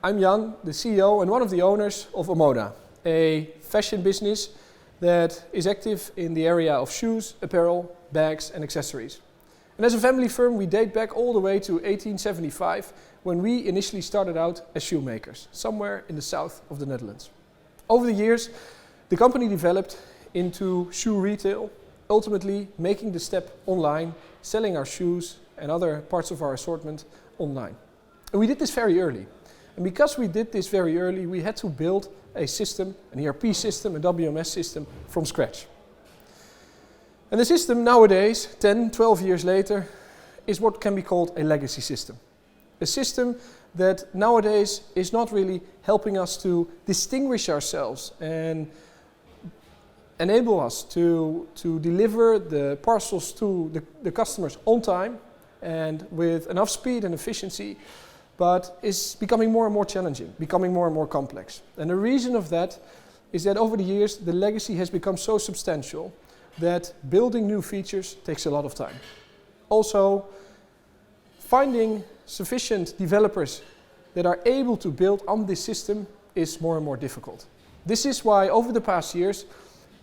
I'm Jan, the CEO and one of the owners of Omoda, a fashion business that is active in the area of shoes, apparel, bags and accessories. And as a family firm, we date back all the way to 1875, when we initially started out as shoemakers, somewhere in the south of the Netherlands. Over the years, the company developed into shoe retail, ultimately making the step online, selling our shoes and other parts of our assortment online. And we did this very early. And because we did this very early, we had to build a system, an ERP system, a WMS system from scratch. And the system nowadays, 10, 12 years later, is what can be called a legacy system. A system that nowadays is not really helping us to distinguish ourselves and enable us to deliver the parcels to the customers on time and with enough speed and efficiency, but is becoming more and more challenging, becoming more and more complex. And the reason of that is that over the years the legacy has become so substantial that building new features takes a lot of time. Also, finding sufficient developers that are able to build on this system is more and more difficult. This is why over the past years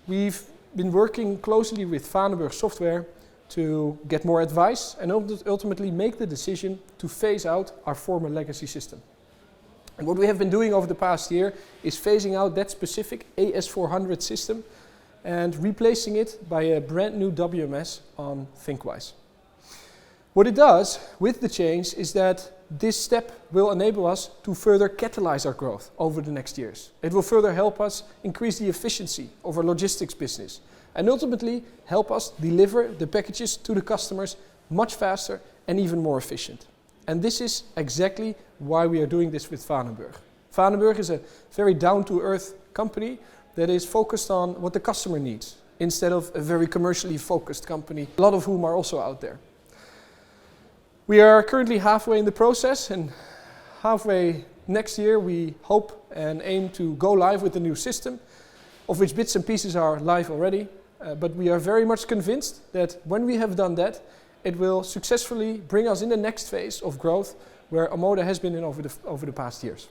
we've been working closely with Vandenberg Software to get more advice and ultimately make the decision to phase out our former legacy system. And what we have been doing over the past year is phasing out that specific AS400 system and replacing it by a brand new WMS on ThinkWise. What it does with the change is that this step will enable us to further catalyze our growth over the next years. It will further help us increase the efficiency of our logistics business and ultimately help us deliver the packages to the customers much faster and even more efficient. And this is exactly why we are doing this with Vandenberg. Vandenberg is a very down-to-earth company that is focused on what the customer needs instead of a very commercially focused company, a lot of whom are also out there. We are currently halfway in the process, and halfway next year we hope and aim to go live with the new system, of which bits and pieces are live already. But we are very much convinced that when we have done that, it will successfully bring us in the next phase of growth where Omoda has been in over the past years.